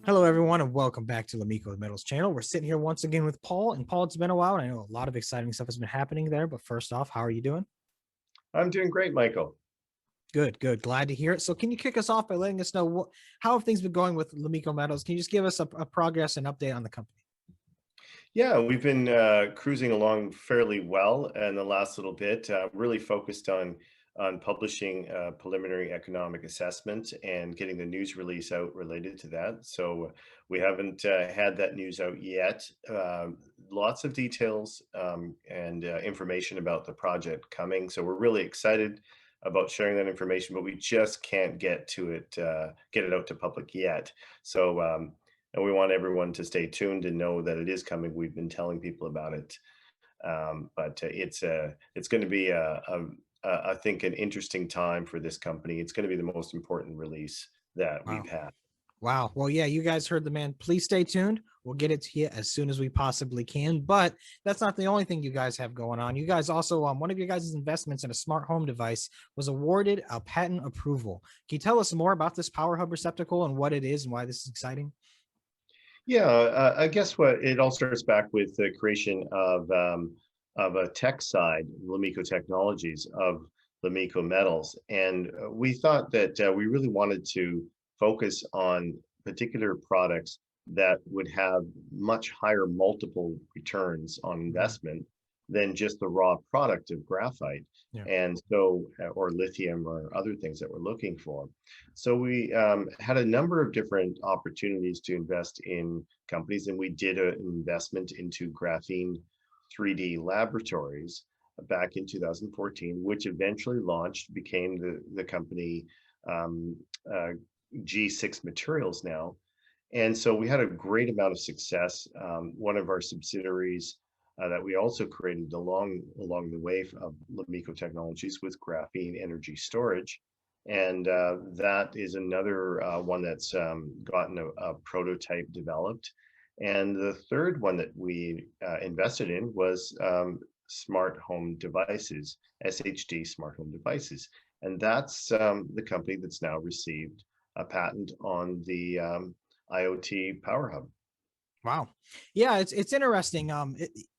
Hello, everyone, and welcome back to Lomiko Metals channel. We're sitting here once again with Paul. And Paul, it's been a while, and I know a lot of exciting stuff has been happening there. But first off, how are you doing? I'm doing great, Michael. Good, good. Glad to hear it. So, can you kick us off by letting us know how have things been going with Lomiko Metals? Can you just give us a progress and update on the company? Yeah, we've been cruising along fairly well in the last little bit. Really focused on publishing a preliminary economic assessment and getting the news release out related to that. So we haven't had that news out yet. Lots of details and information about the project coming. So we're really excited about sharing that information, but we just can't get it out to public yet. So and we want everyone to stay tuned and know that it is coming. We've been telling people about it, but it's going to be I think an interesting time for this company. It's going to be the most important release that Wow. we've had. Wow. Well, yeah, you guys heard the man. Please stay tuned. We'll get it to you as soon as we possibly can. But that's not the only thing you guys have going on. You guys also, one of your guys' investments in a smart home device was awarded a patent approval. Can you tell us more about this Power Hub receptacle and what it is and why this is exciting? Yeah, I guess what it all starts back with the creation of a tech side, Lomiko Technologies of Lomiko Metals, and we thought that we really wanted to focus on particular products that would have much higher multiple returns on Mhm. investment than just the raw product of graphite, Yeah. and so or lithium or other things that we're looking for. So we had a number of different opportunities to invest in companies, and we did an investment into graphene 3D laboratories back in 2014, which eventually launched, became the company um, uh, G6 Materials now. And so we had a great amount of success. One of our subsidiaries that we also created along the way of Lomiko Technologies with graphene energy storage, and that is another one that's gotten a prototype developed. And the third one that we invested in was smart home devices, SHD smart home devices, and that's the company that's now received a patent on the IoT Power Hub. Wow. Yeah, it's interesting. A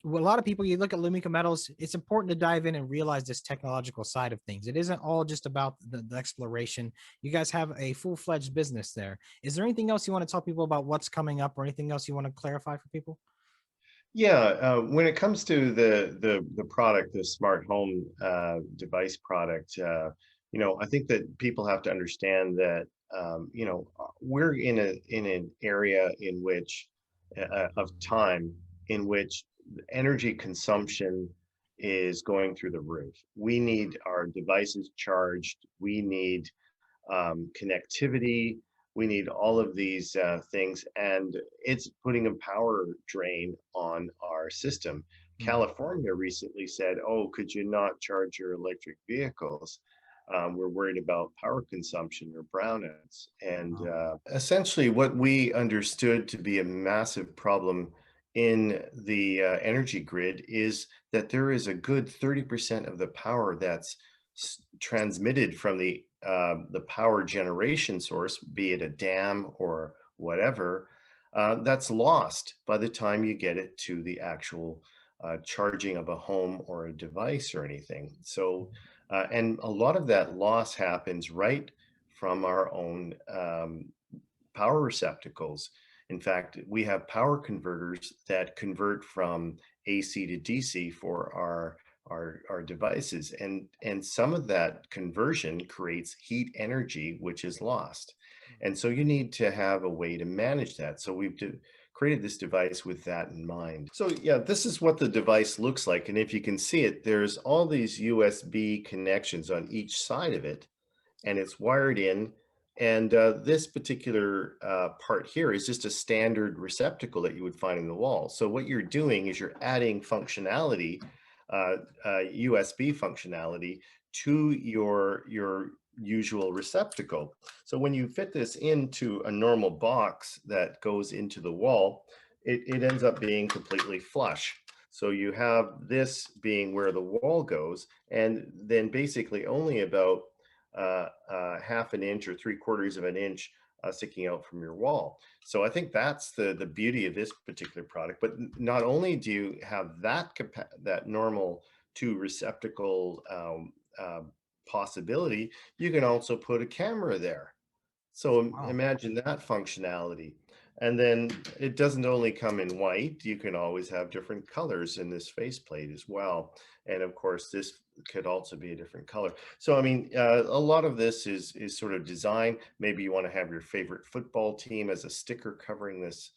lot of people, you look at Lumika Metals, it's important to dive in and realize this technological side of things. It isn't all just about the exploration. You guys have a full-fledged business there. Is there anything else you want to tell people about what's coming up or anything else you want to clarify for people? Yeah, when it comes to the product, the smart home device product, I think that people have to understand that we're in an area in which of time in which energy consumption is going through the roof. We need our devices charged. We need connectivity. We need all of these things, and it's putting a power drain on our system. Mm. California recently said, "Oh, could you not charge your electric vehicles? We're worried about power consumption or brownouts." And Wow. essentially, what we understood to be a massive problem in the energy grid is that there is a good 30% of the power that's transmitted from the power generation source, be it a dam or whatever, that's lost by the time you get it to the actual charging of a home or a device or anything. So, and a lot of that loss happens right from our own power receptacles. In fact, we have power converters that convert from AC to DC for our devices, and some of that conversion creates heat energy which is lost, and so you need to have a way to manage that. So we've created this device with that in mind. So yeah, this is what the device looks like, and if you can see it, there's all these USB connections on each side of it, and it's wired in. And this particular part here is just a standard receptacle that you would find in the wall. So what you're doing is you're adding functionality, USB functionality, to your usual receptacle. So when you fit this into a normal box that goes into the wall, it ends up being completely flush. So you have this being where the wall goes, and then basically only about half an inch or three quarters of an inch sticking out from your wall. So I think that's the beauty of this particular product. But not only do you have that normal two receptacle possibility, you can also put a camera there. So Wow. imagine that functionality. And then it doesn't only come in white, you can always have different colors in this faceplate as well. And of course, this could also be a different color. So, I mean, a lot of this is sort of design. Maybe you want to have your favorite football team as a sticker covering this,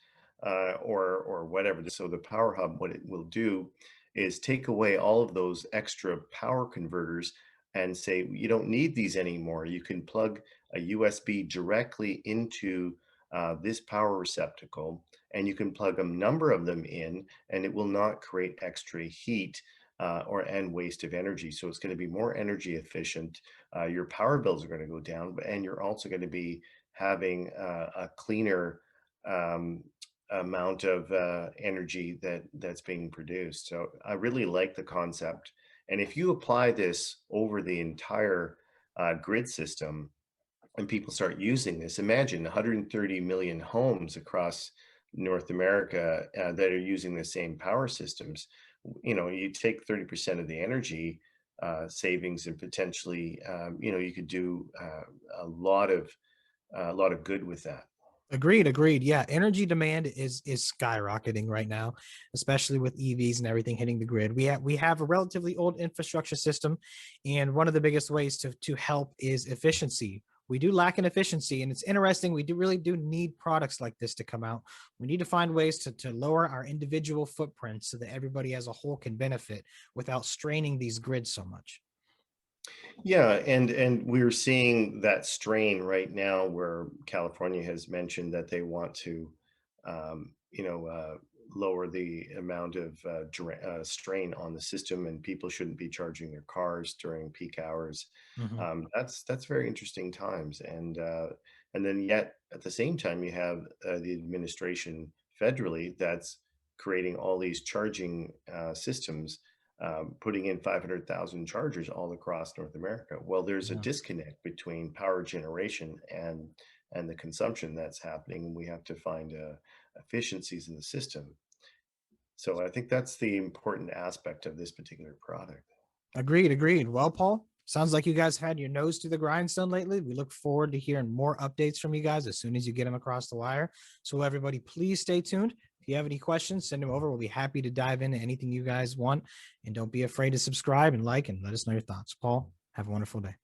or whatever. So the Power Hub, what it will do is take away all of those extra power converters and say, you don't need these anymore. You can plug a USB directly into this power receptacle, and you can plug a number of them in, and it will not create extra heat or and waste of energy. So it's going to be more energy efficient. Your power bills are going to go down, and you're also going to be having a cleaner um, amount of energy that's being produced. So I really like the concept. And if you apply this over the entire grid system, and people start using this, imagine 130 million homes across North America that are using the same power systems. You know, you take 30% of the energy savings, and potentially, you know, you could do a lot of good with that. Agreed, agreed. Yeah, energy demand is skyrocketing right now, especially with EVs and everything hitting the grid. We have a relatively old infrastructure system, and one of the biggest ways to help is efficiency. We do lack in efficiency, and it's interesting. We do really do need products like this to come out. We need to find ways to lower our individual footprints so that everybody as a whole can benefit without straining these grids so much. Yeah, and we're seeing that strain right now where California has mentioned that they want to, you know, lower the amount of strain on the system, and people shouldn't be charging their cars during peak hours. Mhm. That's very interesting times, and then yet at the same time you have the administration federally that's creating all these charging systems, putting in 500,000 chargers all across North America. Well, there's a Yeah. disconnect between power generation and the consumption that's happening, and we have to find efficiencies in the system. So I think that's the important aspect of this particular product. Agreed, agreed. Well, Paul, sounds like you guys have had your nose to the grindstone lately. We look forward to hearing more updates from you guys as soon as you get them across the wire. So, everybody, please stay tuned. If you have any questions, send them over. We'll be happy to dive into anything you guys want. And don't be afraid to subscribe and like and let us know your thoughts. Paul, have a wonderful day.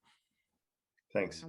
Thanks.